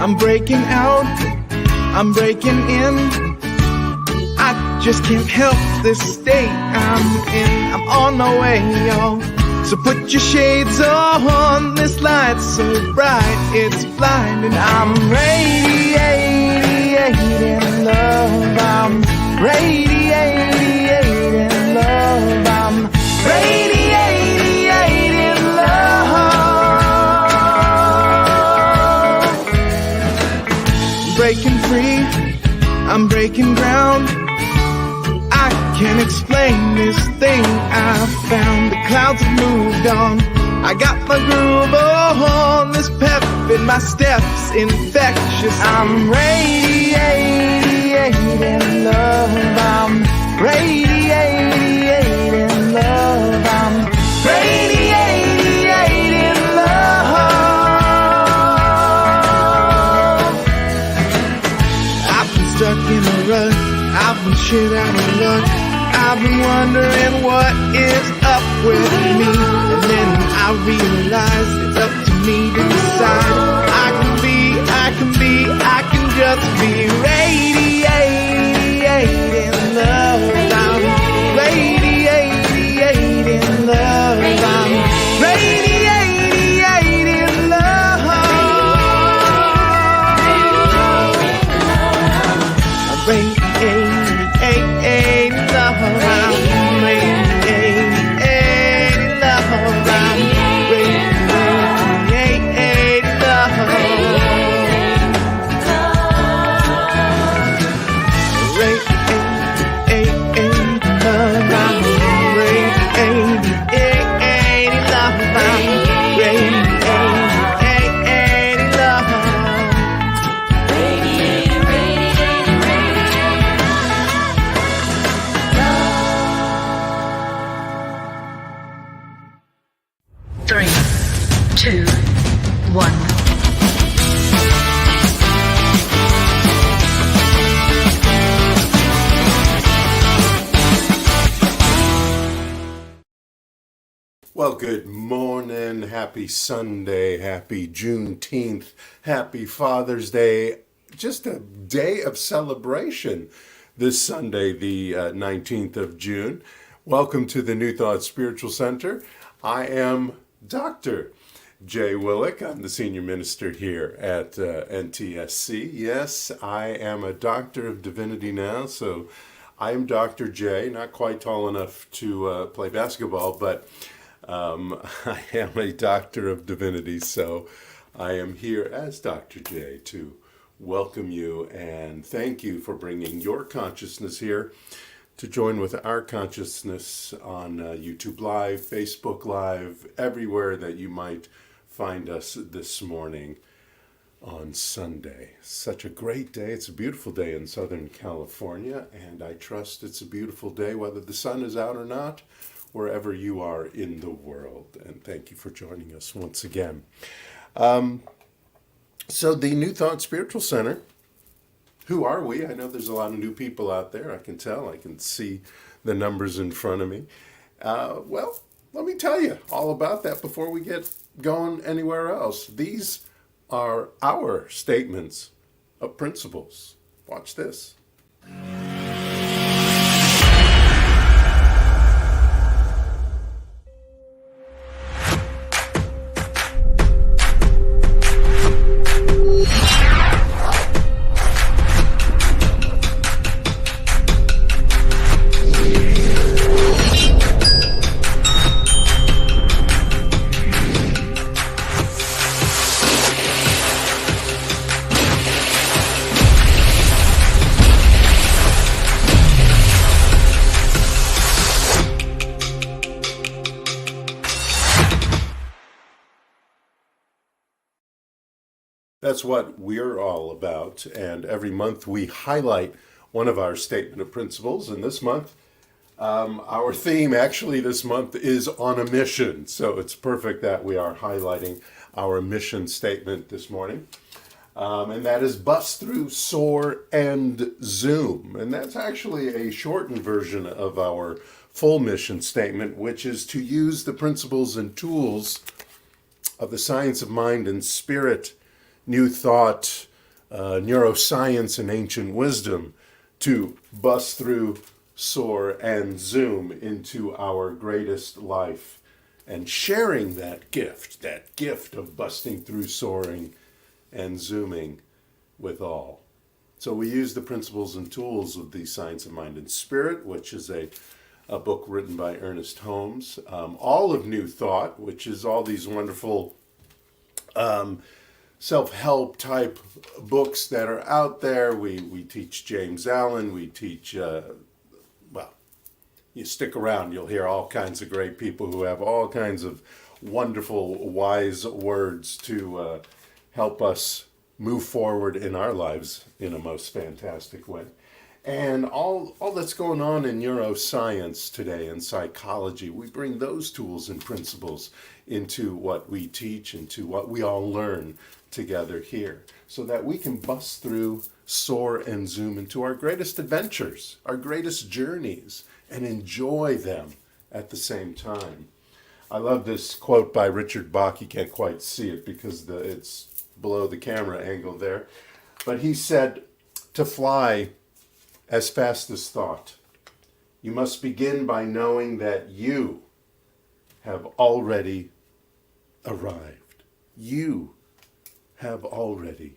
I'm breaking out, I'm breaking in. I just can't help this state I'm in. I'm on my way, y'all. So put your shades on, this light's so bright, it's blinding. I'm radiating love, I'm radiating love, I'm radiating love. Breaking free, I'm breaking ground. I can't explain this thing I found. The clouds have moved on. I got my groove on. This pep in my steps infectious. I'm radiating love. I'm radiating love. I'm radiating love. I've been stuck in a rut. I've been shit out of luck. I've been wondering what is up with me. And then I realized it's up to me to decide. I can just be radiating love. I'm radiating love. I'm radiating love. I'm radiating love. Well, good morning, happy Sunday, happy Juneteenth, happy Father's Day, just a day of celebration this Sunday, the 19th of June. Welcome to the New Thought Spiritual Center. I am Dr. Jay Willick. I'm the senior minister here at NTSC. Yes, I am a doctor of divinity now, so I am Dr. J, not quite tall enough to play basketball, but I am a doctor of divinity, so I am here as Dr. J to welcome you and thank you for bringing your consciousness here to join with our consciousness on YouTube Live, Facebook Live, everywhere that you might find us this morning on Sunday. Such a great day. It's a beautiful day in Southern California, and I trust it's a beautiful day whether the sun is out or not, wherever you are in the world. And thank you for joining us once again. So the New Thought Spiritual Center, who are we? I know there's a lot of new people out there. I can tell. I can see the numbers in front of me. Well, let me tell you all about that before we get going anywhere else. These are our statements of principles. Watch this. That's what we're all about, and every month we highlight one of our statement of principles, and this month, our theme actually this month is on a mission, so it's perfect that we are highlighting our mission statement this morning, and that is bust through, soar, and zoom, and that's actually a shortened version of our full mission statement, which is to use the principles and tools of the science of mind and spirit, New Thought, neuroscience and ancient wisdom to bust through, soar, and zoom into our greatest life and sharing that gift of busting through, soaring, and zooming with all. So we use the principles and tools of the Science of Mind and Spirit, which is a book written by Ernest Holmes. All of New Thought, which is all these wonderful self-help type books that are out there. We teach James Allen. We teach, you stick around, you'll hear all kinds of great people who have all kinds of wonderful, wise words to help us move forward in our lives in a most fantastic way. And all that's going on in neuroscience today and psychology, we bring those tools and principles into what we teach, into what we all learn together here, so that we can bust through, soar, and zoom into our greatest adventures, our greatest journeys, and enjoy them at the same time. I love this quote by Richard Bach. You can't quite see it because it's below the camera angle there. But he said, to fly as fast as thought, you must begin by knowing that you have already arrived. You have already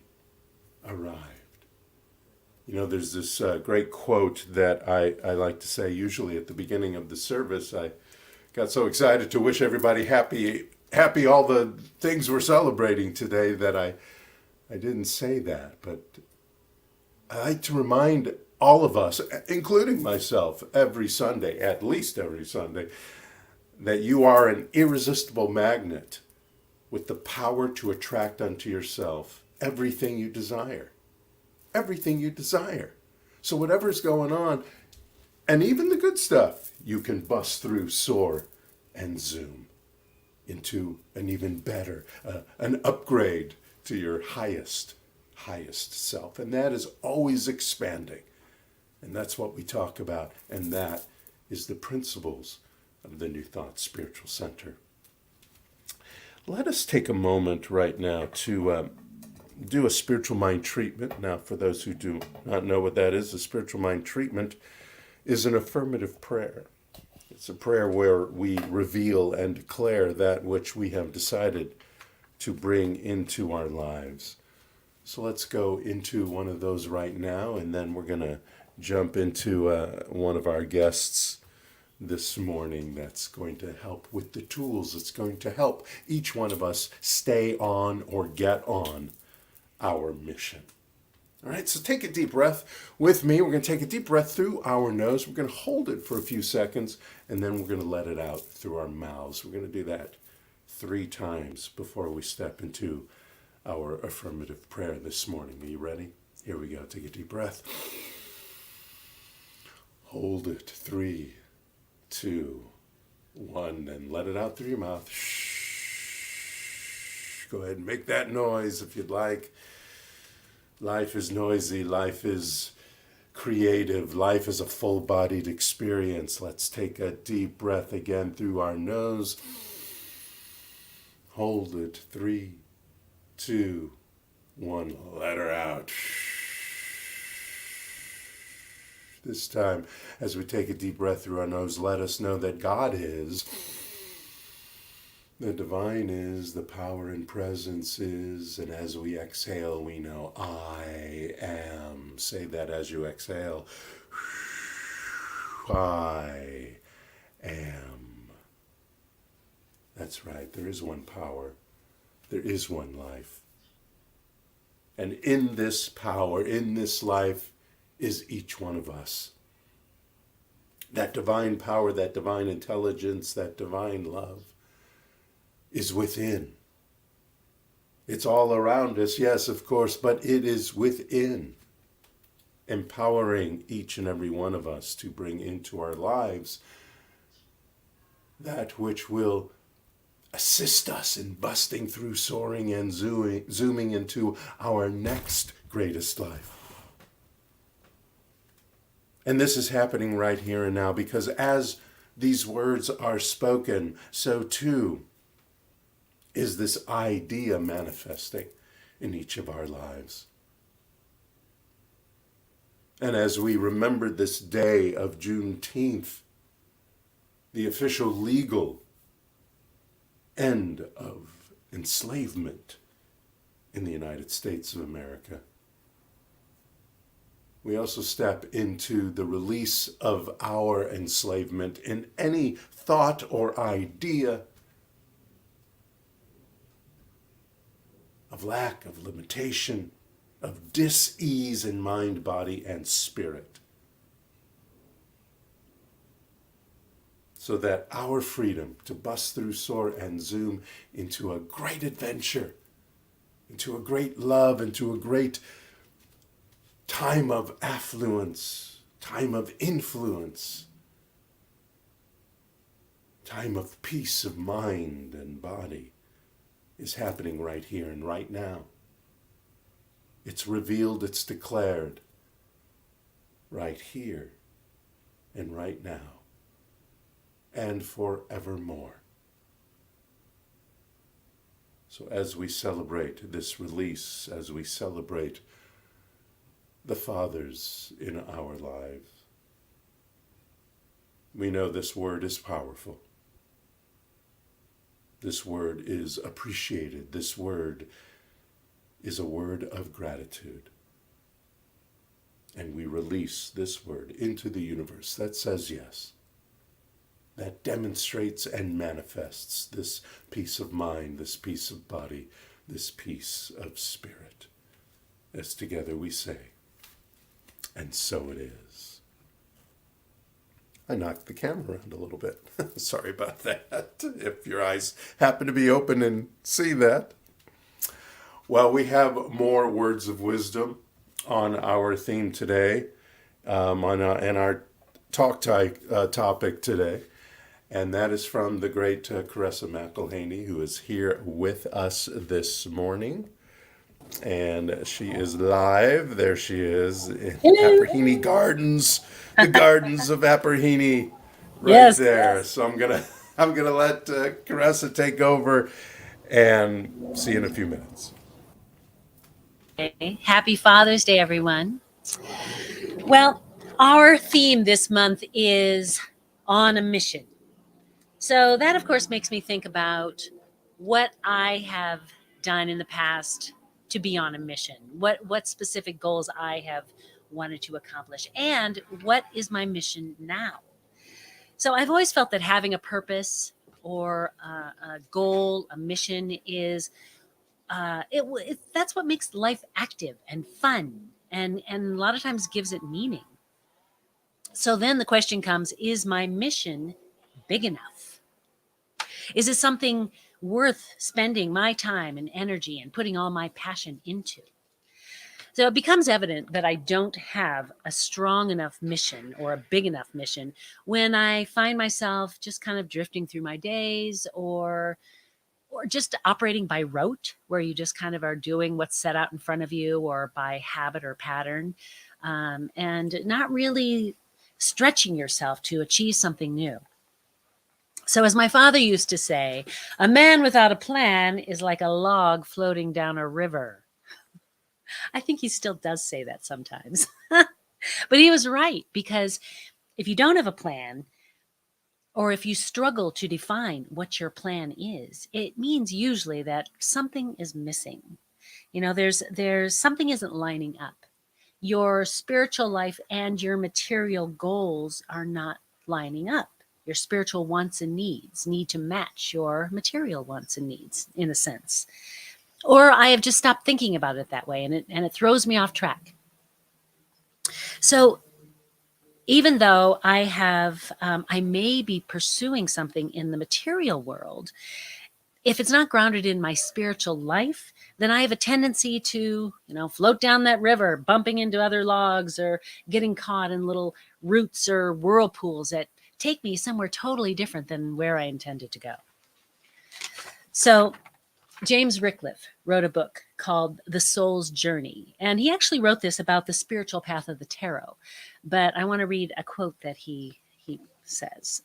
arrived. You know, there's this great quote that I like to say usually at the beginning of the service. I got so excited to wish everybody happy all the things we're celebrating today that I didn't say that. But I like to remind all of us, including myself, every Sunday, at least every Sunday, that you are an irresistible magnet with the power to attract unto yourself everything you desire. Everything you desire. So whatever's going on, and even the good stuff, you can bust through, soar, and zoom into an even better, an upgrade to your highest self. And that is always expanding. And that's what we talk about. And that is the principles of the New Thought Spiritual Center. Let us take a moment right now to do a spiritual mind treatment. Now, for those who do not know what that is, a spiritual mind treatment is an affirmative prayer. It's a prayer where we reveal and declare that which we have decided to bring into our lives. So let's go into one of those right now, and then we're going to jump into one of our guests this morning that's going to help with the tools. It's going to help each one of us stay on or get on our mission. All right, so take a deep breath with me. We're going to take a deep breath through our nose. We're going to hold it for a few seconds, and then we're going to let it out through our mouths. We're going to do that 3 times before we step into our affirmative prayer this morning. Are you ready? Here we go. Take a deep breath. Hold it. 3, 2, 1, and let it out through your mouth. Shh. Go ahead and make that noise if you'd like. Life is noisy. Life is creative. Life is a full-bodied experience. Let's take a deep breath again through our nose. Hold it. 3, 2, 1. Let her out. This time, as we take a deep breath through our nose, let us know that God is, the divine is, the power and presence is, and as we exhale, we know I am. Say that as you exhale. I am. That's right. There is one power. There is one life. And in this power, in this life, is each one of us. That divine power, that divine intelligence, that divine love is within. It's all around us, yes, of course, but it is within, empowering each and every one of us to bring into our lives that which will assist us in busting through, soaring, and zooming into our next greatest life. And this is happening right here and now, because as these words are spoken, so too is this idea manifesting in each of our lives. And as we remember this day of Juneteenth, the official legal end of enslavement in the United States of America, we also step into the release of our enslavement in any thought or idea of lack, of limitation, of dis-ease in mind, body, and spirit. So that our freedom to bust through, soar, and zoom into a great adventure, into a great love, into a great time of affluence, time of influence, time of peace of mind and body is happening right here and right now. It's revealed, it's declared right here and right now and forevermore. So as we celebrate this release, as we celebrate the fathers in our lives, we know this word is powerful. This word is appreciated. This word is a word of gratitude. And we release this word into the universe that says yes, that demonstrates and manifests this peace of mind, this peace of body, this peace of spirit. As together we say, and so it is. I knocked the camera around a little bit. Sorry about that, if your eyes happen to be open and see that. Well, we have more words of wisdom on our theme today, and our topic today. And that is from the great Caressa McElhaney, who is here with us this morning. And she is live. There she is in Apperheny Gardens, the gardens of Apperheny, right Yes. there. So I'm gonna let Caressa take over, and see you in a few minutes. Okay. Happy Father's Day, everyone. Well, our theme this month is on a mission. So that, of course, makes me think about what I have done in the past to be on a mission, what specific goals I have wanted to accomplish, and what is my mission now. So I've always felt that having a purpose or a goal, a mission is that's what makes life active and fun, and a lot of times gives it meaning. So then the question comes, is my mission big enough? Is it something worth spending my time and energy and putting all my passion into? So it becomes evident that I don't have a strong enough mission or a big enough mission when I find myself just kind of drifting through my days, or just operating by rote, where you just kind of are doing what's set out in front of you, or by habit or pattern, and not really stretching yourself to achieve something new. So as my father used to say, a man without a plan is like a log floating down a river. I think he still does say that sometimes. But he was right, because if you don't have a plan, or if you struggle to define what your plan is, it means usually that something is missing. You know, there's something isn't lining up. Your spiritual life and your material goals are not lining up. Your spiritual wants and needs need to match your material wants and needs, in a sense. Or I have just stopped thinking about it that way, and it throws me off track. So even though I may be pursuing something in the material world, if it's not grounded in my spiritual life, then I have a tendency to, float down that river, bumping into other logs, or getting caught in little roots or whirlpools that take me somewhere totally different than where I intended to go. So James Rickliffe wrote a book called The Soul's Journey, and he actually wrote this about the spiritual path of the tarot. But I want to read a quote that he says.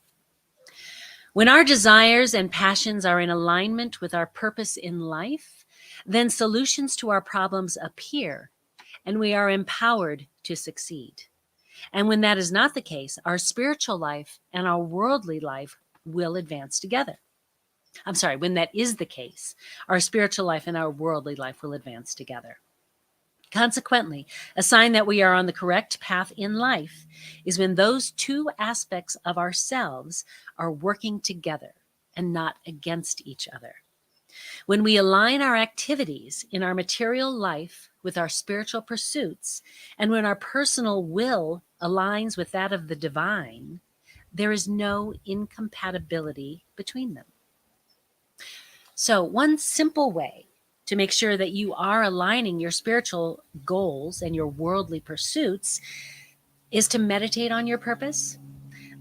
When our desires and passions are in alignment with our purpose in life, then solutions to our problems appear, and we are empowered to succeed. And when that is not the case, our spiritual life and our worldly life will advance together. I'm sorry, when that is the case, our spiritual life and our worldly life will advance together. Consequently, a sign that we are on the correct path in life is when those two aspects of ourselves are working together and not against each other. When we align our activities in our material life with our spiritual pursuits, and when our personal will aligns with that of the divine, there is no incompatibility between them. So, one simple way to make sure that you are aligning your spiritual goals and your worldly pursuits is to meditate on your purpose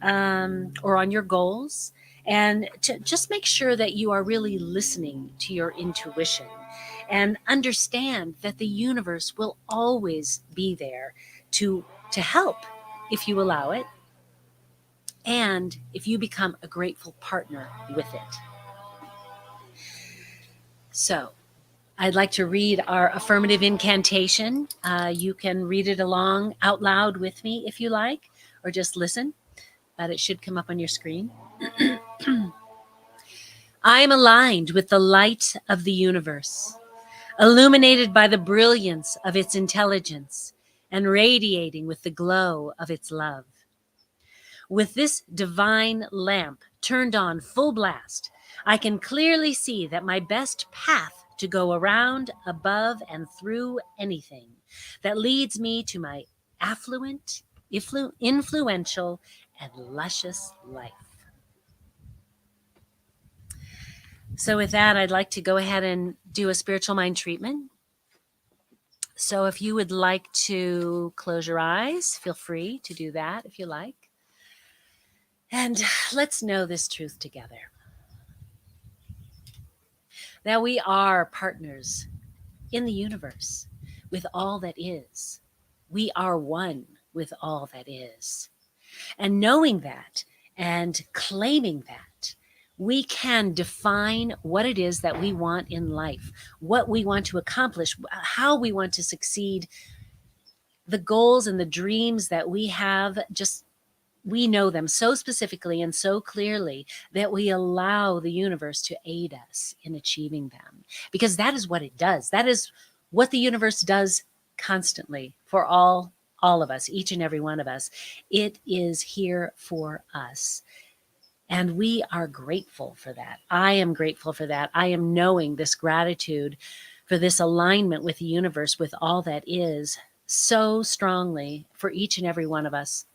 or on your goals, and to just make sure that you are really listening to your intuition and understand that the universe will always be there to help if you allow it, and if you become a grateful partner with it. So, I'd like to read our affirmative incantation. You can read it along out loud with me if you like, or just listen, but it should come up on your screen. I am aligned with the light of the universe, illuminated by the brilliance of its intelligence and radiating with the glow of its love. With this divine lamp turned on full blast, I can clearly see that my best path to go around, above, and through anything that leads me to my affluent, influential, and luscious life. So with that, I'd like to go ahead and do a spiritual mind treatment. So if you would like to close your eyes, feel free to do that if you like. And let's know this truth together, that we are partners in the universe with all that is. We are one with all that is. And knowing that and claiming that, we can define what it is that we want in life, what we want to accomplish, how we want to succeed, the goals and the dreams that we have. Just we know them so specifically and so clearly that we allow the universe to aid us in achieving them, because that is what it does. That is what the universe does constantly for all of us, each and every one of us. It is here for us. And we are grateful for that. I am grateful for that. I am knowing this gratitude for this alignment with the universe, with all that is, so strongly for each and every one of us.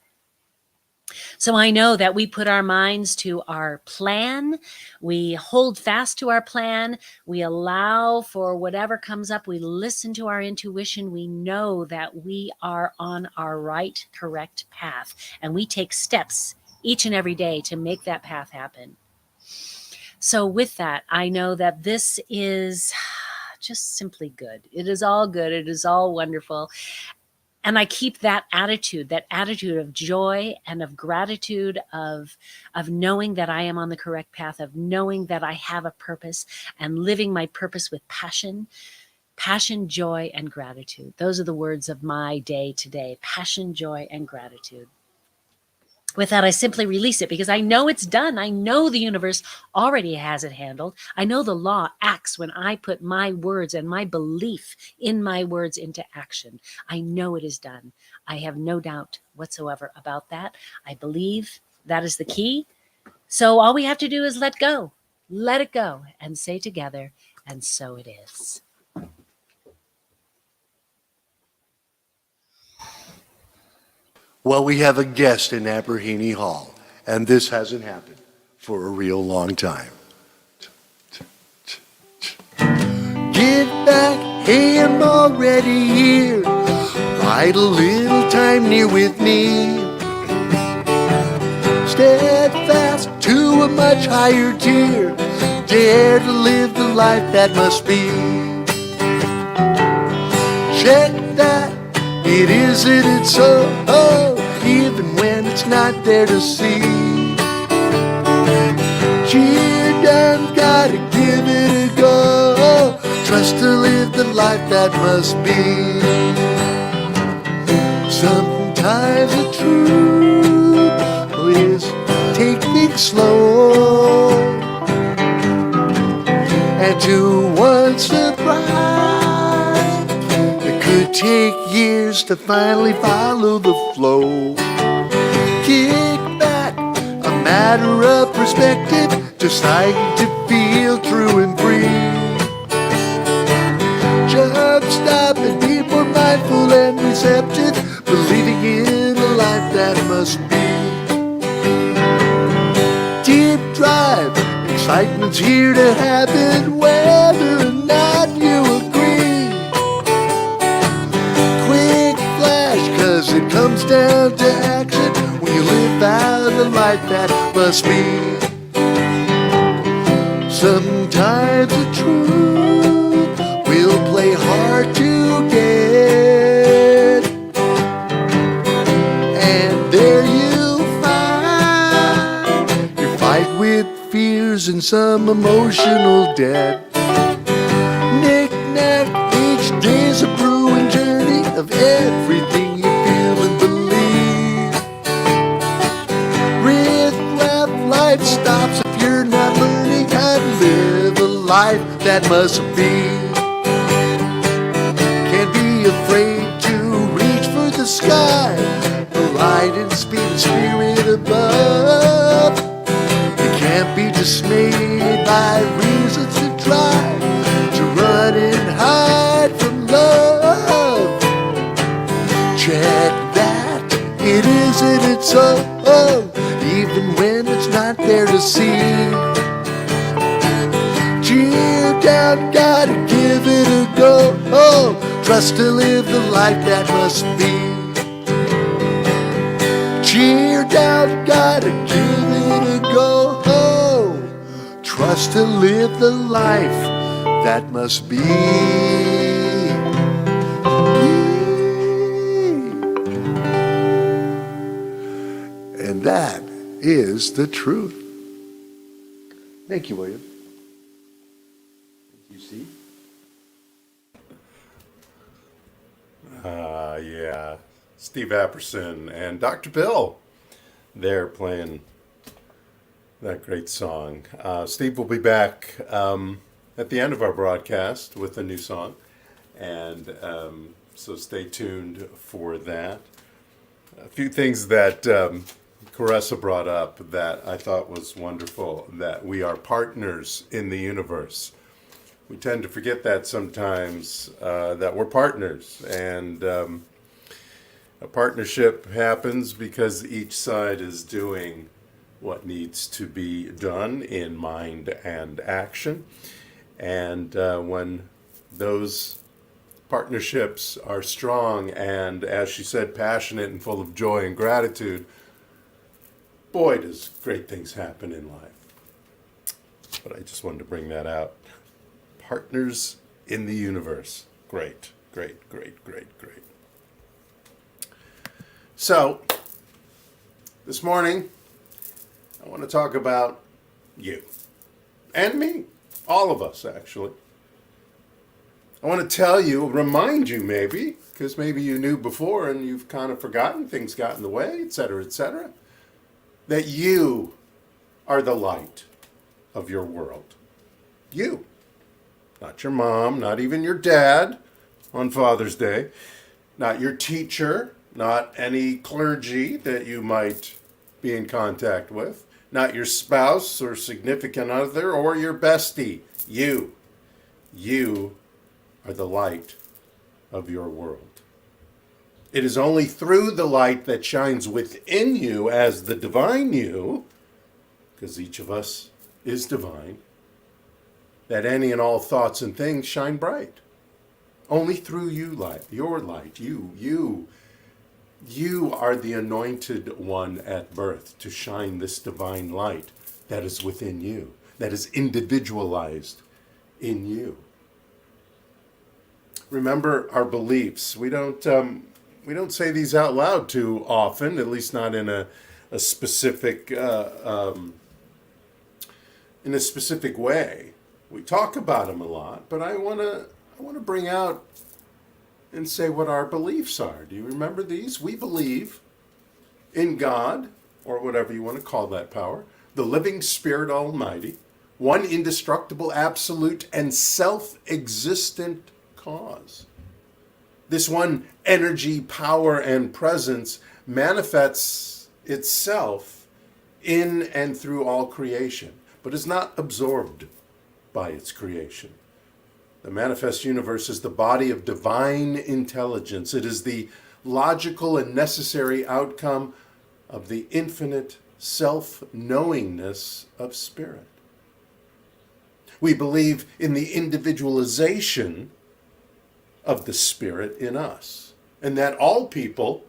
So I know that we put our minds to our plan. We hold fast to our plan. We allow for whatever comes up. We listen to our intuition. We know that we are on our right, correct path. And we take steps each and every day to make that path happen. So with that, I know that this is just simply good. It is all good. It is all wonderful. And I keep that attitude of joy and of gratitude, of knowing that I am on the correct path, of knowing that I have a purpose and living my purpose with passion, joy, and gratitude. Those are the words of my day today: passion, joy, and gratitude. With that, I simply release it because I know it's done. I know the universe already has it handled. I know the law acts when I put my words and my belief in my words into action. I know it is done. I have no doubt whatsoever about that. I believe that is the key. So all we have to do is let go. Let it go and say together, and so it is. Well, we have a guest in Aberheeney Hall, and this hasn't happened for a real long time. Get back, hey, I'm already here. Bide a little time near with me. Steadfast to a much higher tier. Dare to live the life that must be. Check that. It is, it's so, even when it's not there to see. Cheer down, gotta give it a go. Trust to live the life that must be. Sometimes the truth is take things slow, and to one's surprise, it could take years to finally follow the flow. Kick back, a matter of perspective, deciding to feel true and free. Just stop and be more mindful and receptive, believing in a life that must be. Deep drive, excitement's here to happen, whether or not you agree. Quick flash, 'cause it comes down to action when you live out a life that must be. Sometimes the truth will play hard to get, and there you'll find you fight with fears and some emotional debt. Knick-knack, each day's a brewing journey of everything you feel and believe. Riff-raff, life stops if you're not learning how to live a life that must be. Can't be afraid to reach for the sky, the light and speed and spirit above. You can't be dismayed by reasons to try to run and hide from love. Check that, it isn't its own, even when it's not there to see. Cheer down, gotta give it a go. Trust to live the life that must be. Cheer down, gotta give it a go. Trust to live the life that must be. And that is the truth. Thank you, William. You see? Yeah. Steve Apperson and Dr. Bill, they're playing that great song. Steve will be back at the end of our broadcast with a new song, and so stay tuned for that. A few things that Caressa brought up that I thought was wonderful, that we are partners in the universe. We tend to forget that sometimes, that we're partners, and a partnership happens because each side is doing what needs to be done in mind and action. And when those partnerships are strong and, as she said, passionate and full of joy and gratitude, boy, does great things happen in life. But I just wanted to bring that out. Partners in the universe. Great, great, great, great, great. So, this morning, I want to talk about you and me, all of us, actually. I want to tell you, remind you maybe, because maybe you knew before and you've kind of forgotten, things got in the way, etc., that you are the light of your world. You. Not your mom, not even your dad on Father's Day, not your teacher, not any clergy that you might be in contact with, not your spouse or significant other or your bestie. You. You are the light of your world. It is only through the light that shines within you as the divine you, because each of us is divine, that any and all thoughts and things shine bright. Only through you, your light, you are the anointed one at birth to shine this divine light that is within you, that is individualized in you. Remember our beliefs. We don't say these out loud too often, at least not in a specific way. We talk about them a lot, but I want to bring out and say what our beliefs are. Do you remember these? We believe in God, or whatever you want to call that power, the living Spirit Almighty, one indestructible, absolute, and self-existent cause. This one energy, power, and presence manifests itself in and through all creation, but is not absorbed by its creation. The manifest universe is the body of divine intelligence. It is the logical and necessary outcome of the infinite self-knowingness of spirit. We believe in the individualization of the Spirit in us, and that all people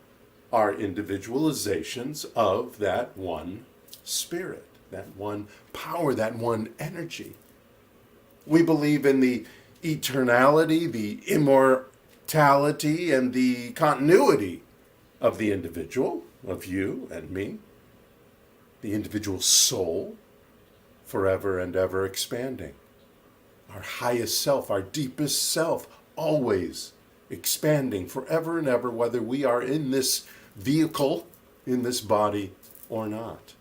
are individualizations of that one Spirit, that one power, that one energy. We believe in the eternality, the immortality, and the continuity of the individual, of you and me, the individual soul, forever and ever expanding. Our highest self, our deepest self, always expanding forever and ever, whether we are in this vehicle, in this body, or not.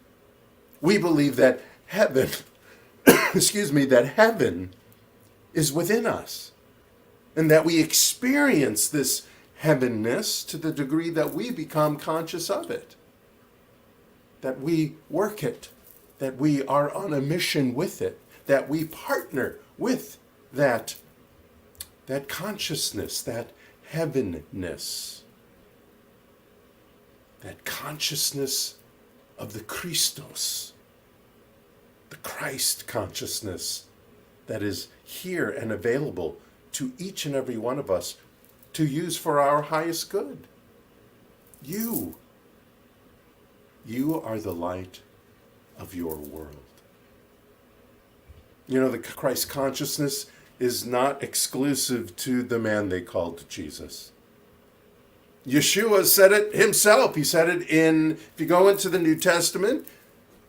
We believe that heaven, that heaven is within us, and that we experience this heavenness to the degree that we become conscious of it, that we work it, that we are on a mission with it, that we partner with that consciousness, that heavenness, that consciousness of the Christos, the Christ consciousness that is here and available to each and every one of us to use for our highest good. You are the light of your world. You know, the Christ consciousness is not exclusive to the man they called Jesus. Yeshua said it himself. He said it if you go into the New Testament,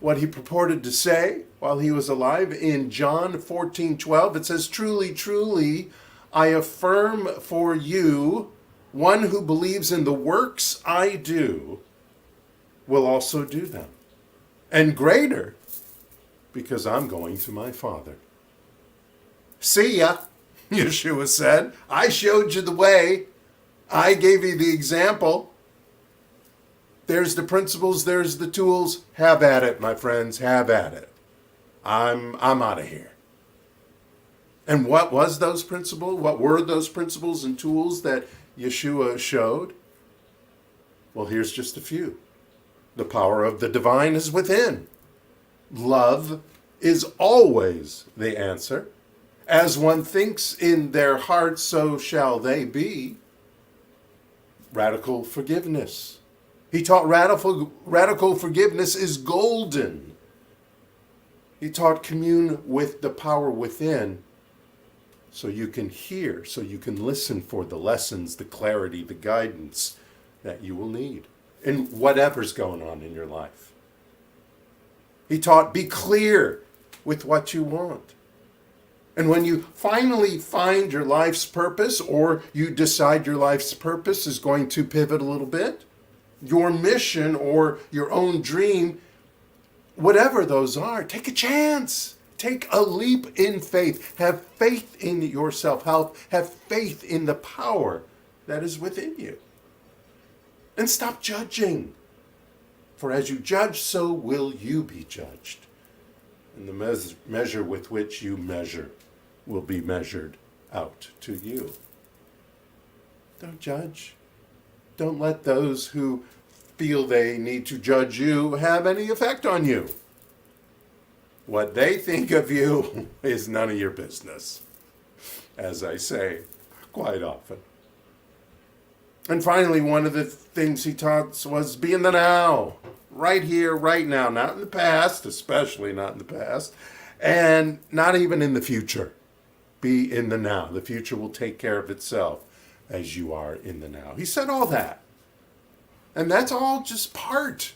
what he purported to say while he was alive in John 14:12, it says, "Truly, truly, I affirm for you, one who believes in the works I do will also do them. And greater, because I'm going to my Father." See ya, Yeshua said. I showed you the way. I gave you the example. There's the principles, there's the tools. Have at it, my friends, have at it. I'm out of here. And what was those principles? What were those principles and tools that Yeshua showed? Well, here's just a few. The power of the divine is within. Love is always the answer. As one thinks in their heart, so shall they be. Radical forgiveness. He taught radical forgiveness is golden. He taught commune with the power within so you can hear, so you can listen for the lessons, the clarity, the guidance that you will need in whatever's going on in your life. He taught be clear with what you want. And when you finally find your life's purpose, or you decide your life's purpose is going to pivot a little bit, your mission or your own dream, whatever those are, take a chance. Take a leap in faith. Have faith in yourself. Have faith in the power that is within you. And stop judging. For as you judge, so will you be judged. And the measure with which you measure will be measured out to you. Don't judge. Don't let those who feel they need to judge you have any effect on you. What they think of you is none of your business, as I say quite often. And finally, one of the things he taught was be in the now, right here, right now, not in the past, especially not in the past, and not even in the future. Be in the now. The future will take care of itself as you are in the now. He said all that. And that's all just part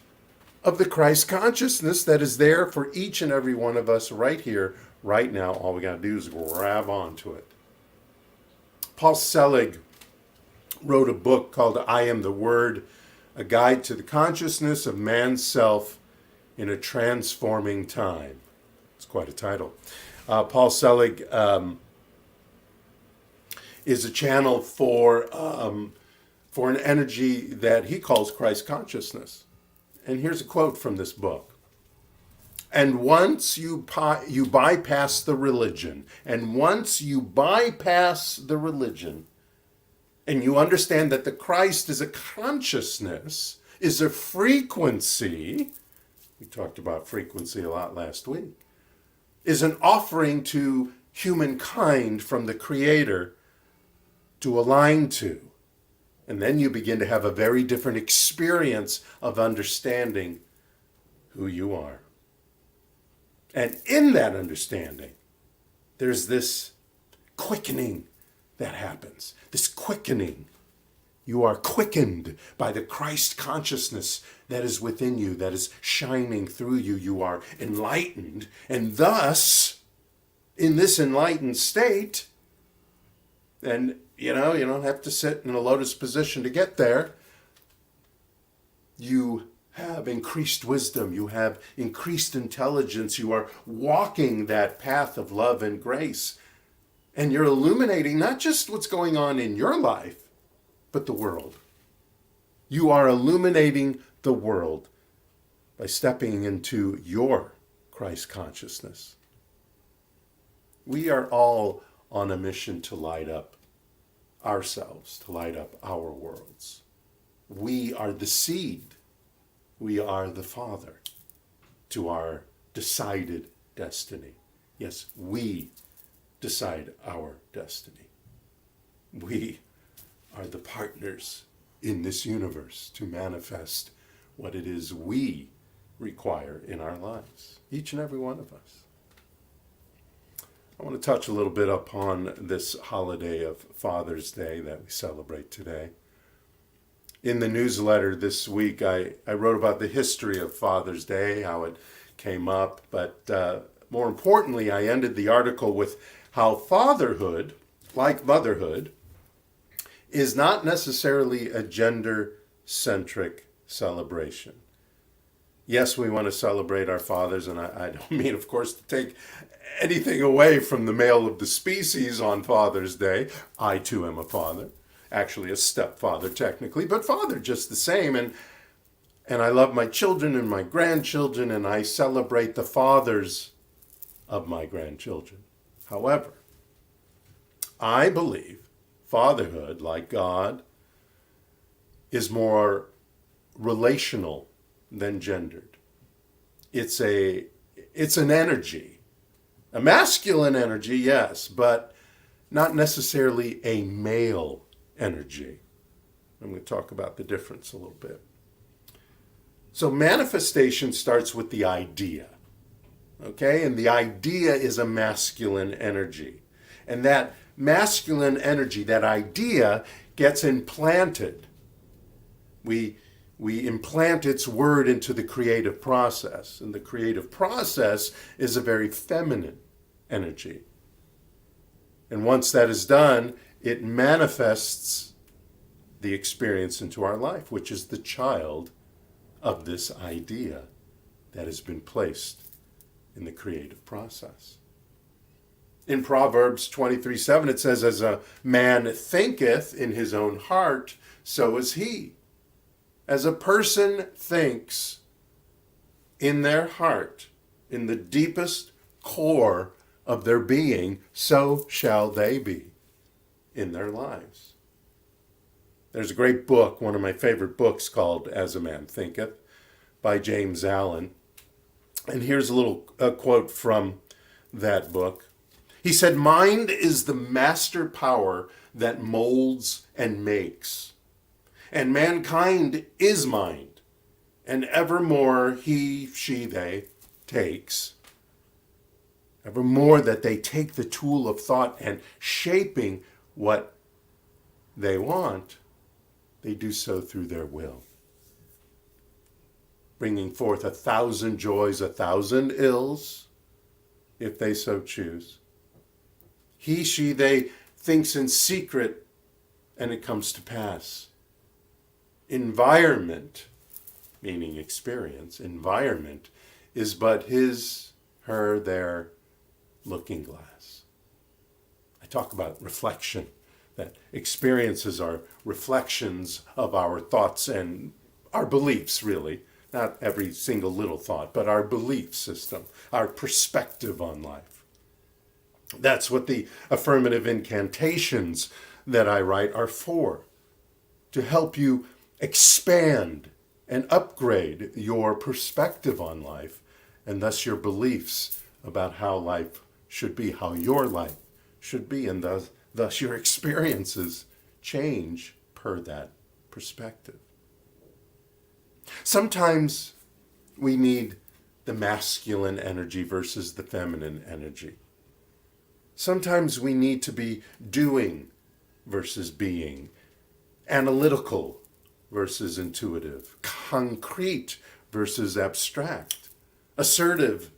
of the Christ consciousness that is there for each and every one of us right here, right now. All we got to do is grab onto it. Paul Selig wrote a book called I Am the Word, A Guide to the Consciousness of Man's Self in a Transforming Time. It's quite a title. Paul Selig is a channel for an energy that he calls Christ consciousness. And here's a quote from this book. And once you bypass the religion, and you understand that the Christ is a consciousness, is a frequency, we talked about frequency a lot last week, is an offering to humankind from the Creator to align to. And then you begin to have a very different experience of understanding who you are. And in that understanding, there's this quickening that happens. This quickening. You are quickened by the Christ consciousness that is within you, that is shining through you. You are enlightened. And thus, in this enlightened state, and you don't have to sit in a lotus position to get there, you have increased wisdom, you have increased intelligence, you are walking that path of love and grace, and you're illuminating not just what's going on in your life, but the world. You are illuminating the world by stepping into your Christ consciousness. We are all on a mission to light up ourselves, to light up our worlds. We are the seed. We are the father to our decided destiny. Yes, we decide our destiny. We are the partners in this universe to manifest what it is we require in our lives, each and every one of us. I want to touch a little bit upon this holiday of Father's Day that we celebrate today. In the newsletter this week, I wrote about the history of Father's Day, how it came up, but more importantly, I ended the article with how fatherhood, like motherhood, is not necessarily a gender-centric celebration. Yes, we want to celebrate our fathers, and I don't mean, of course, to take anything away from the male of the species on Father's Day. I, too, am a father. Actually, a stepfather, technically, but father just the same. And I love my children and my grandchildren, and I celebrate the fathers of my grandchildren. However, I believe fatherhood, like God, is more relational than gendered. It's an energy. A masculine energy, yes, but not necessarily a male energy. I'm going to talk about the difference a little bit. So manifestation starts with the idea, okay? And the idea is a masculine energy. And that masculine energy, that idea, gets implanted. We implant its word into the creative process. And the creative process is a very feminine energy. And once that is done, it manifests the experience into our life, which is the child of this idea that has been placed in the creative process. In Proverbs 23:7, it says, as a man thinketh in his own heart, so is he. As a person thinks in their heart, in the deepest core of their being, so shall they be in their lives. There's a great book, one of my favorite books, called As a Man Thinketh by James Allen. And here's a quote from that book. He said, mind is the master power that molds and makes. And mankind is mind, and evermore he, she, they takes, evermore that they take the tool of thought and shaping what they want, they do so through their will, bringing forth 1,000 joys, 1,000 ills, if they so choose. He, she, they thinks in secret and it comes to pass. Environment, meaning experience, environment is but his, her, their looking glass. I talk about reflection, that experiences are reflections of our thoughts and our beliefs, really. Not every single little thought, but our belief system, our perspective on life. That's what the affirmative incantations that I write are for, to help you expand and upgrade your perspective on life, and thus your beliefs about how life should be, how your life should be, and thus your experiences change per that perspective. Sometimes we need the masculine energy versus the feminine energy. Sometimes we need to be doing versus being, analytical versus intuitive, concrete versus abstract, assertive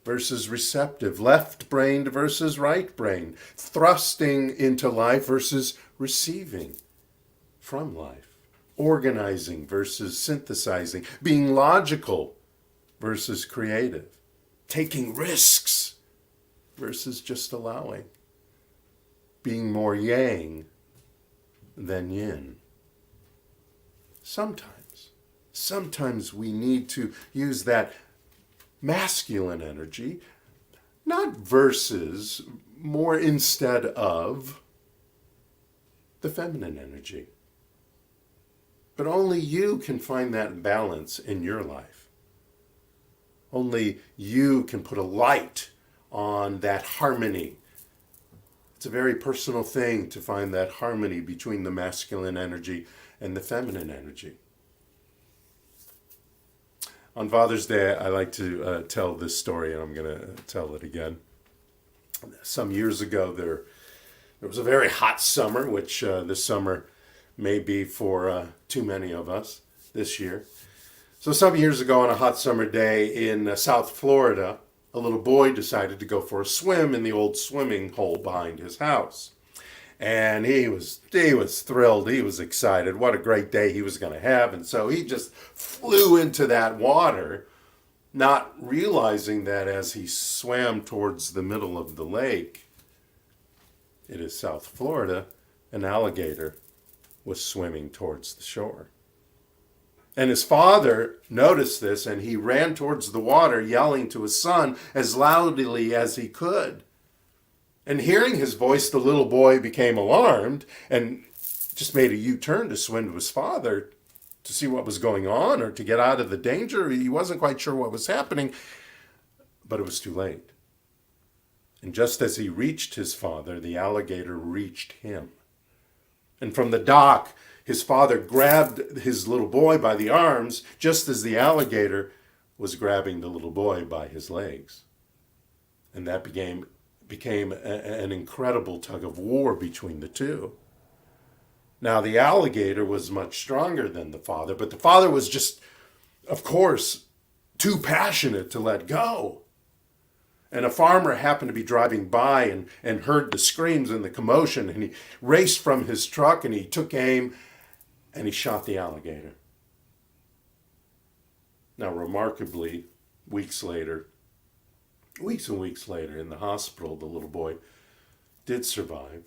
versus receptive, left-brained versus right-brained, thrusting into life versus receiving from life, organizing versus synthesizing, being logical versus creative, taking risks versus just allowing, being more yang than yin. Sometimes we need to use that masculine energy, not versus, more instead of the feminine energy. But only you can find that balance in your life. Only you can put a light on that harmony. It's a very personal thing to find that harmony between the masculine energy and the feminine energy. On Father's Day, I like to tell this story, and I'm going to tell it again. Some years ago, there was a very hot summer, which this summer may be for too many of us this year. So some years ago, on a hot summer day in South Florida, a little boy decided to go for a swim in the old swimming hole behind his house. And he was thrilled. He was excited. What a great day he was going to have. And so he just flew into that water, not realizing that as he swam towards the middle of the lake, it is South Florida, an alligator was swimming towards the shore. And his father noticed this, and he ran towards the water, yelling to his son as loudly as he could. And hearing his voice, the little boy became alarmed and just made a U-turn to swim to his father to see what was going on or to get out of the danger. He wasn't quite sure what was happening, but it was too late. And just as he reached his father, the alligator reached him. And from the dock, his father grabbed his little boy by the arms, just as the alligator was grabbing the little boy by his legs. And that became an incredible tug of war between the two. Now, the alligator was much stronger than the father, but the father was just, of course, too passionate to let go. And a farmer happened to be driving by and heard the screams and the commotion, and he raced from his truck and he took aim and he shot the alligator. Now, remarkably, weeks and weeks later, in the hospital, the little boy did survive.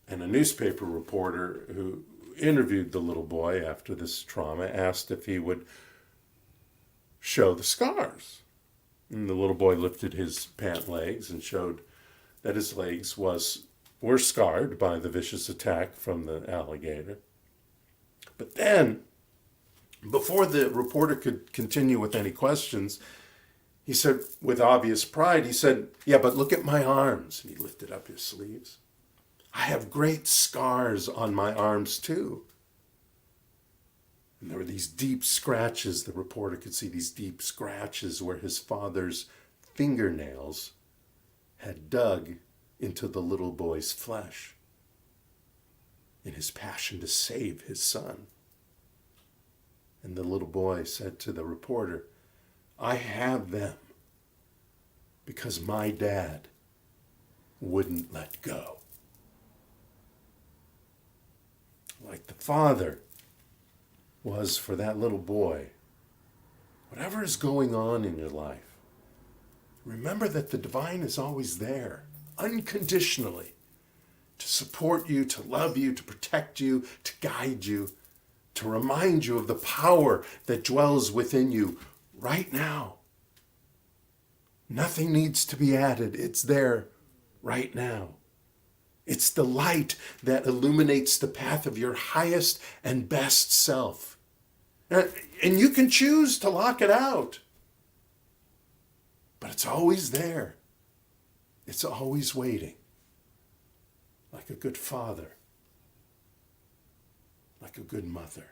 And a newspaper reporter who interviewed the little boy after this trauma asked if he would show the scars. And the little boy lifted his pant legs and showed that his legs were scarred by the vicious attack from the alligator. But then, before the reporter could continue with any questions, he said, with obvious pride, he said, "Yeah, but look at my arms." And he lifted up his sleeves. "I have great scars on my arms too." And there were these deep scratches. The reporter could see these deep scratches where his father's fingernails had dug into the little boy's flesh in his passion to save his son. And the little boy said to the reporter, "I have them because my dad wouldn't let go." like the Father was for that little boy. Whatever is going on in your life, remember that the divine is always there, unconditionally, to support you, to love you, to protect you, to guide you, to remind you of the power that dwells within you right now. Nothing needs to be added. It's there right now. It's the light that illuminates the path of your highest and best self. And you can choose to lock it out. But it's always there. It's always waiting. Like a good father. Like a good mother.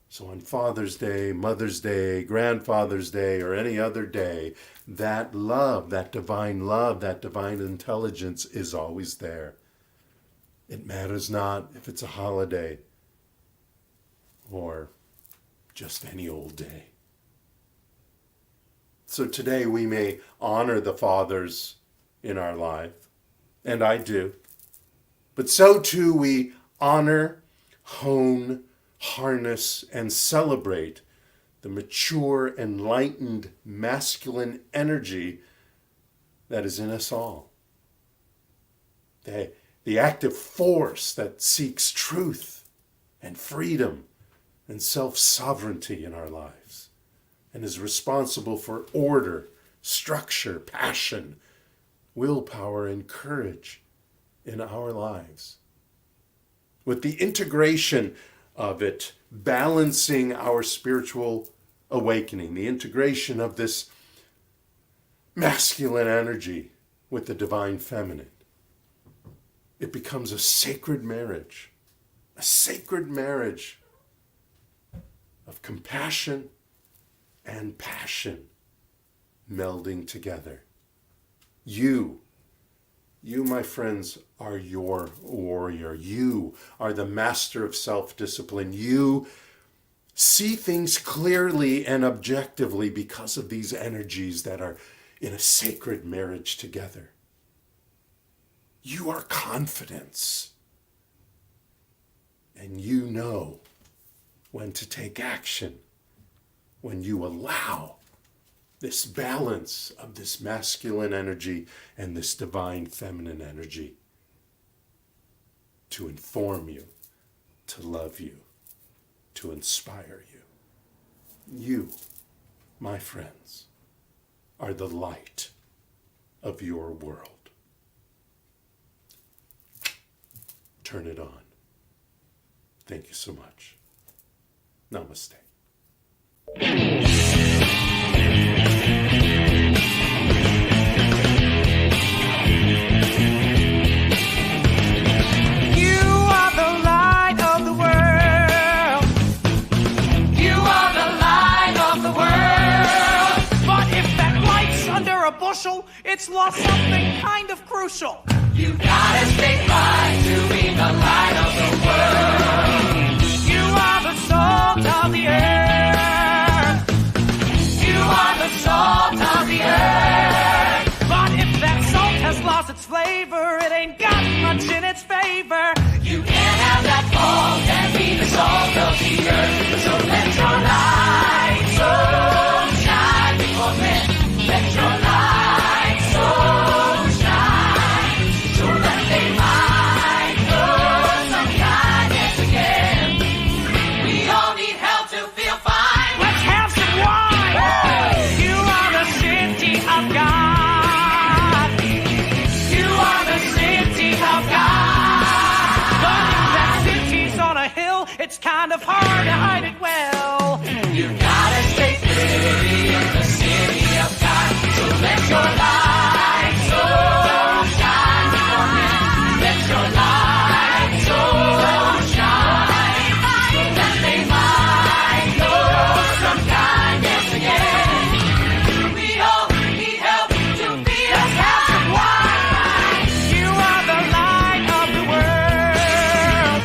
So on Father's Day, Mother's Day, Grandfather's Day, or any other day, that love, that divine intelligence is always there. It matters not if it's a holiday or just any old day. So today we may honor the fathers in our life, and I do. But so too we honor, hone, harness, and celebrate the mature, enlightened, masculine energy that is in us all. The active force that seeks truth and freedom and self-sovereignty in our lives and is responsible for order, structure, passion, willpower, and courage in our lives. With the integration of it, balancing our spiritual awakening, the integration of this masculine energy with the divine feminine, it becomes a sacred marriage of compassion and passion melding together. You, my friends, are your warrior. You are the master of self-discipline. You see things clearly and objectively because of these energies that are in a sacred marriage together. You are confidence. And you know when to take action, when you allow this balance of this masculine energy and this divine feminine energy to inform you, to love you, to inspire you. You, my friends, are the light of your world. Turn it on. Thank you so much. Namaste. It's lost something kind of crucial. You gotta stay blind to be the light of the world. You are the salt of the earth. You are the salt of the earth. But if that salt has lost its flavor, it ain't got much in its favor. You can't have that salt and be the salt of the earth. So let your light so shine before men. Let your light so shine, so that they might know some kindness again. We all need help to feel fine. Let's have some wine. Woo! You are the city of God. You are the city of God. But if that city's on a hill, it's kind of hard to hide it well. You gotta stay pretty in the city of God. So let your light so shine before men. Let your light so shine, so that they might know some kindness again. We all need help to be us. Have some wine. You are the light of the world.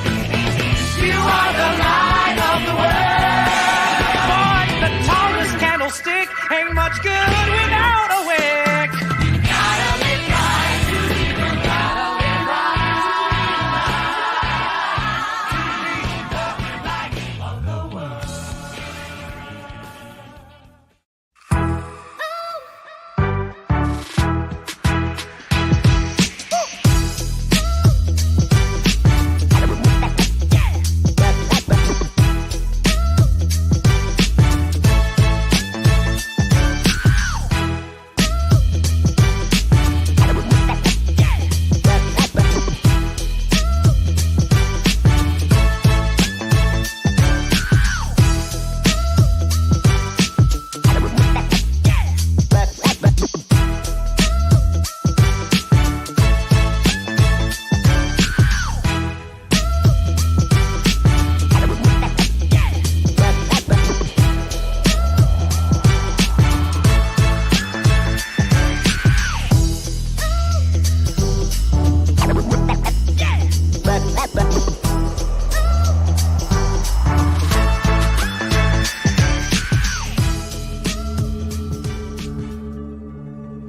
You are the light of the world. Boy, the tallest candlestick ain't much good without a wick. You gotta live right, you gotta live right.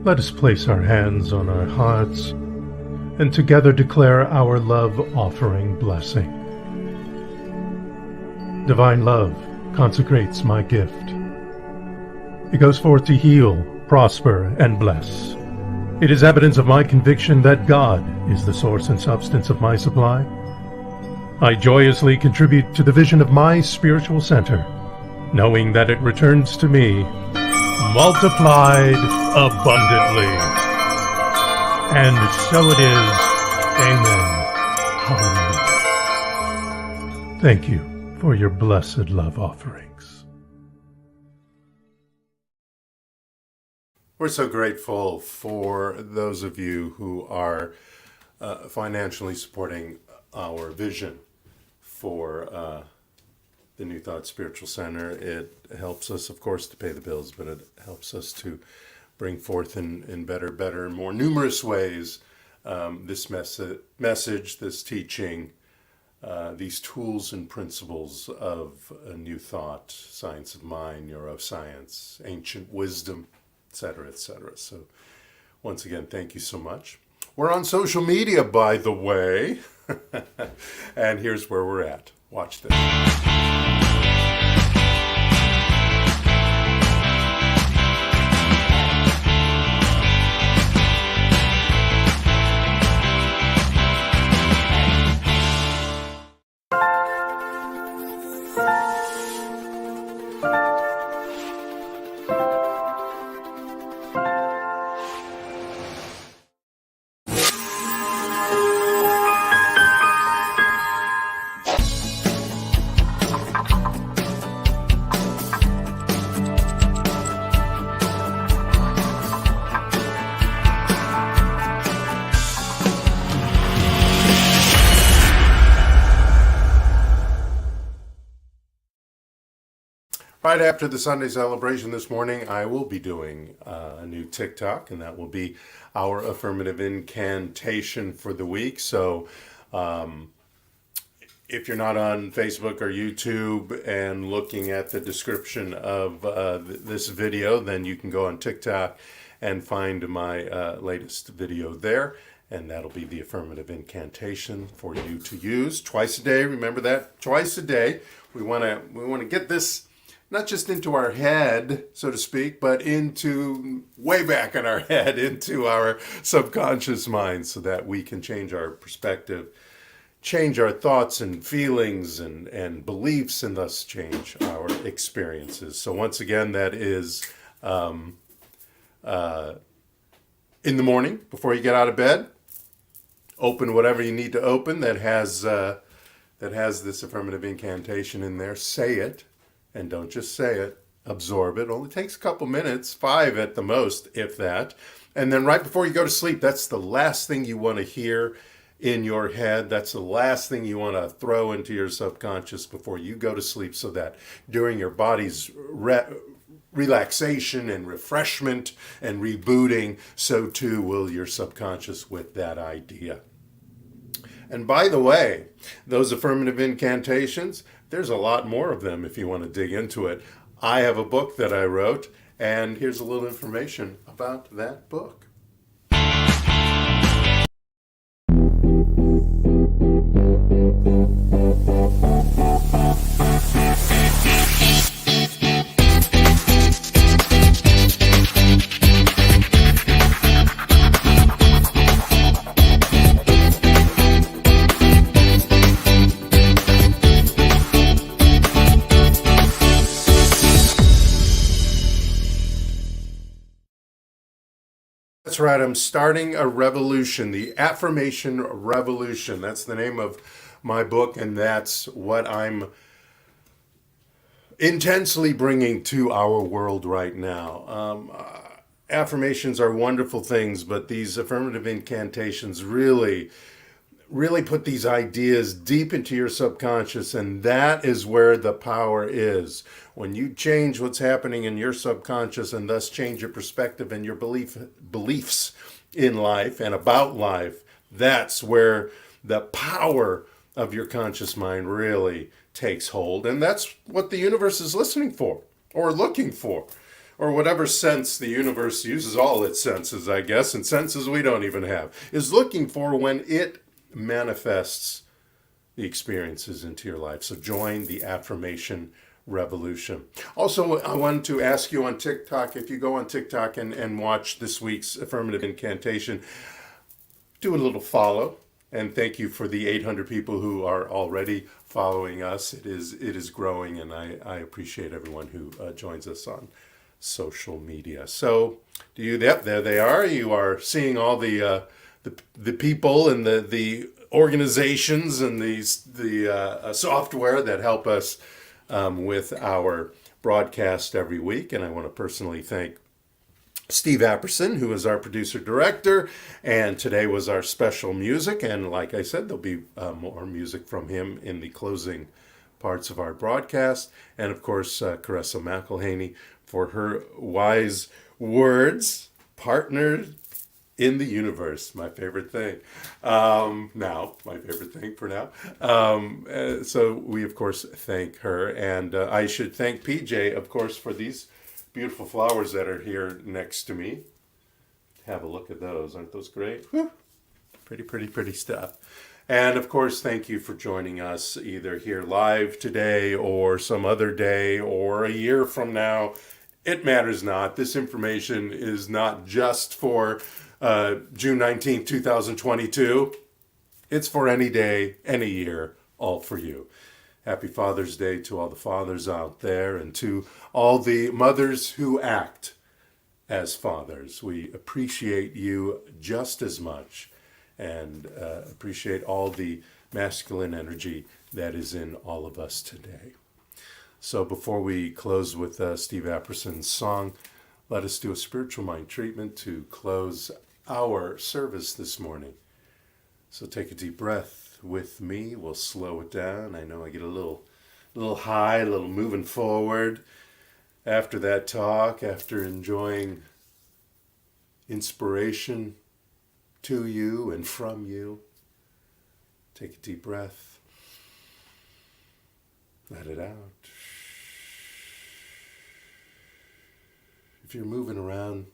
Let us place our hands on our hearts and together declare our love offering blessing. Divine love consecrates my gift. It goes forth to heal, prosper, and bless. It is evidence of my conviction that God is the source and substance of my supply. I joyously contribute to the vision of my spiritual center, knowing that it returns to me multiplied abundantly. And so it is. Amen. Hallelujah. Thank you for your blessed love offerings. We're so grateful for those of you who are financially supporting our vision for the New Thought Spiritual Center. It helps us, of course, to pay the bills, but it helps us to bring forth in better, more numerous ways this message, this teaching, these tools and principles of a new thought, science of mind, neuroscience, ancient wisdom, etc., etc. So once again, thank you so much. We're on social media, by the way, and here's where we're at. Watch this. Right after the Sunday celebration this morning, I will be doing a new TikTok, and that will be our affirmative incantation for the week. So if you're not on Facebook or YouTube and looking at the description of this video, then you can go on TikTok and find my latest video there. And that'll be the affirmative incantation for you to use twice a day. Remember that, twice a day. We want to get this not just into our head, so to speak, but into way back in our head, into our subconscious mind, so that we can change our perspective, change our thoughts and feelings and beliefs, and thus change our experiences. So once again, that is in the morning before you get out of bed. Open whatever you need to open that has this affirmative incantation in there. Say it. And don't just say it, absorb it. Only takes a couple minutes, 5 at the most, if that. And then right before you go to sleep, that's the last thing you want to hear in your head. That's the last thing you want to throw into your subconscious before you go to sleep, so that during your body's relaxation and refreshment and rebooting, so too will your subconscious with that idea. And by the way, those affirmative incantations, there's a lot more of them if you want to dig into it. I have a book that I wrote, and here's a little information about that book. That's right, I'm starting a revolution, the Affirmation Revolution. That's the name of my book, and that's what I'm intensely bringing to our world right now. Affirmations are wonderful things, but these affirmative incantations really put these ideas deep into your subconscious, and that is where the power is. When you change what's happening in your subconscious and thus change your perspective and your beliefs in life and about life, that's where the power of your conscious mind really takes hold. And that's what the universe is listening for, or looking for, or whatever sense the universe uses, all its senses, I guess, and senses we don't even have, is looking for when it manifests the experiences into your life. So join the affirmation revolution. Also, I wanted to ask you on TikTok, if you go on TikTok and watch this week's Affirmative Incantation, do a little follow. And thank you for the 800 people who are already following us. It is growing, and I appreciate everyone who joins us on social media. So, there they are. You are seeing all the people and the organizations and the software that help us with our broadcast every week. And I want to personally thank Steve Apperson, who is our producer-director, and today was our special music. And like I said, there'll be more music from him in the closing parts of our broadcast. And of course, Caressa McElhaney for her wise words, partnered in the universe, my favorite thing. My favorite thing for now. So we, of course, thank her. And I should thank PJ, of course, for these beautiful flowers that are here next to me. Have a look at those. Aren't those great? Whew. Pretty stuff. And of course, thank you for joining us either here live today or some other day or a year from now. It matters not. This information is not just for June 19th, 2022. It's for any day, any year, all for you. Happy Father's Day to all the fathers out there and to all the mothers who act as fathers. We appreciate you just as much and appreciate all the masculine energy that is in all of us today. So before we close with Steve Apperson's song, let us do a spiritual mind treatment to close our service this morning. So take a deep breath with me. We'll slow it down. I know I get a little high, a little moving forward after that talk, after enjoying inspiration to you and from you. Take a deep breath. Let it out. If you're moving around,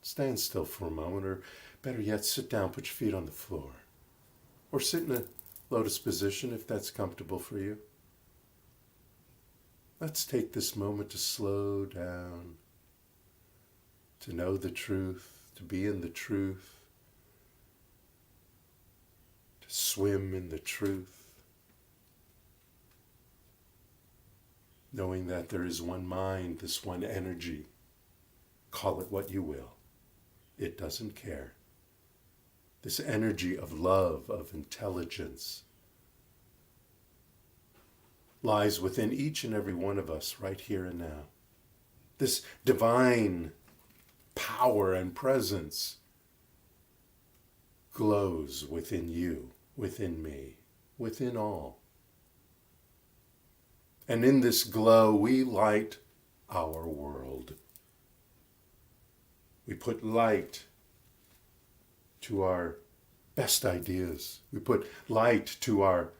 stand still for a moment, or better yet, sit down, put your feet on the floor. Or sit in a lotus position if that's comfortable for you. Let's take this moment to slow down, to know the truth, to be in the truth, to swim in the truth, knowing that there is one mind, this one energy. Call it what you will. It doesn't care. This energy of love, of intelligence, lies within each and every one of us right here and now. This divine power and presence glows within you, within me, within all. And in this glow, we light our world. We put light to our best ideas. We put light to our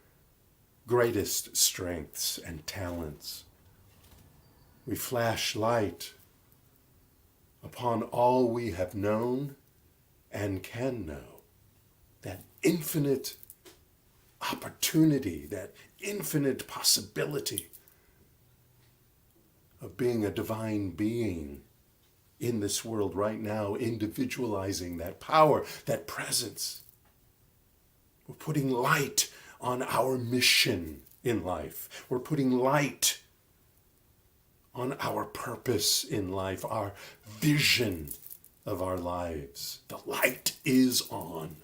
greatest strengths and talents. We flash light upon all we have known and can know. That infinite opportunity, that infinite possibility of being a divine being in this world right now, individualizing that power, that presence. We're putting light on our mission in life. We're putting light on our purpose in life, our vision of our lives. The light is on.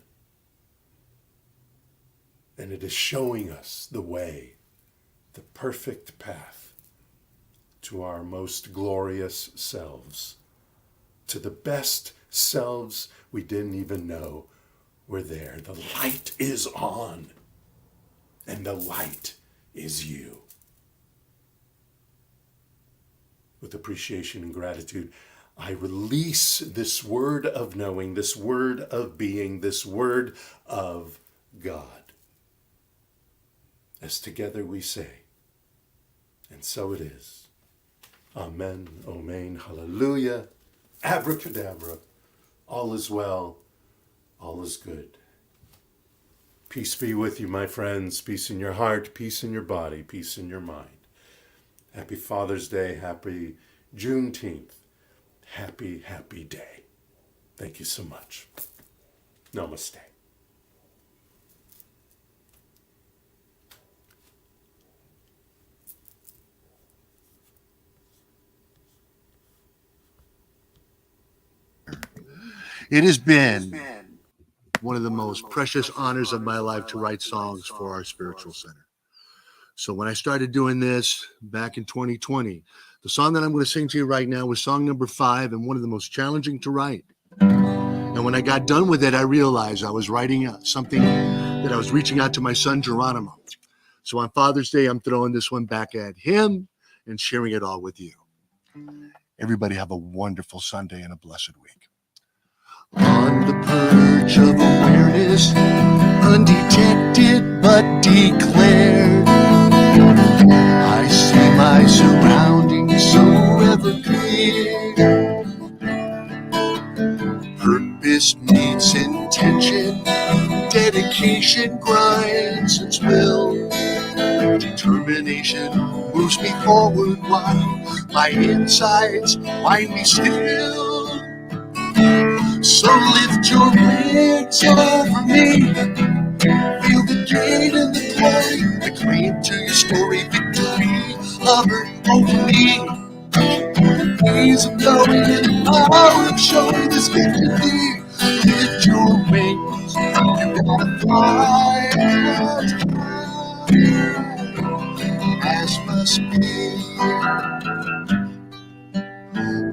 And it is showing us the way, the perfect path to our most glorious selves, to the best selves we didn't even know were there. The light is on, and the light is you. With appreciation and gratitude, I release this word of knowing, this word of being, this word of God. As together we say, and so it is, Amen, amen, hallelujah, abracadabra. All is well, all is good. Peace be with you, my friends. Peace in your heart, peace in your body, peace in your mind. Happy Father's Day, happy Juneteenth. Happy, happy day. Thank you so much. Namaste. It has been one of the most precious honors of my life to write songs for our spiritual center. So when I started doing this back in 2020, the song that I'm going to sing to you right now was song number 5 and one of the most challenging to write. And when I got done with it, I realized I was writing something that I was reaching out to my son, Geronimo. So on Father's Day, I'm throwing this one back at him and sharing it all with you. Everybody have a wonderful Sunday and a blessed week. On the perch of awareness, undetected but declared, I see my surroundings so ever clear. Purpose meets intention, dedication grinds its will. Determination moves me forward while my insides wind me still. So lift your wings over me. Feel the gain and the glory, the claim to your story. Victory hover over me. Ease of knowing and the power of showing this victory. Lift your wings, you gotta fly as must be.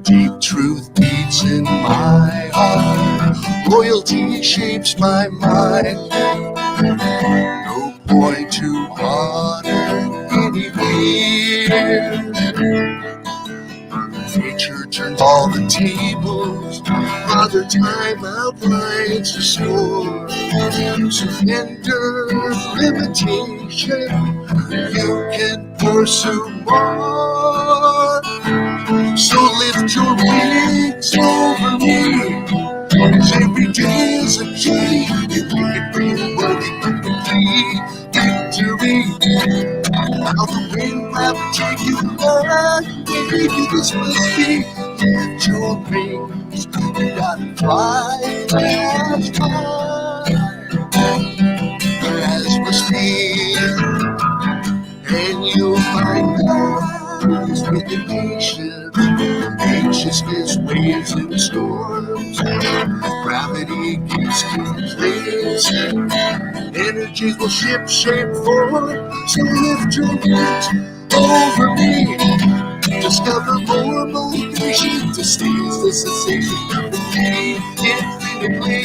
Deep truth beats in my heart. Loyalty shapes my mind. No point to honor any fear. Nature turns all the tables. Father Time outlines the score. Surrender limitation. You can pursue more. So lift your wings over me. Cause every day is a key. You make it real worthy of complete victory. Now the wind gravitate you learn. Maybe this must be. Lift your wings. You gotta fly as high as must be. And you'll find peace with impatience. Anxiousness waves and storms. Gravity gives place. Energies will shift, shape, form. So lift your wings over me. Discover more motivation to seize the sensation of the day infinitely.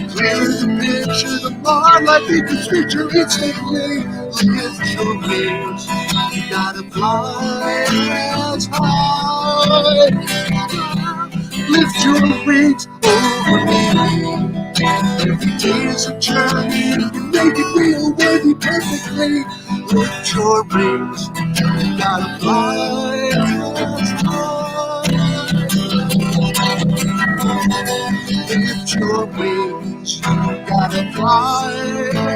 Clear the picture, the bar like we can feature instantly. Lift your wings, you gotta fly as high. Lift your wings over me. Every day is a journey, you make it real worthy perfectly. Lift your wings, you gotta fly as high. Lift your wings, you gotta fly.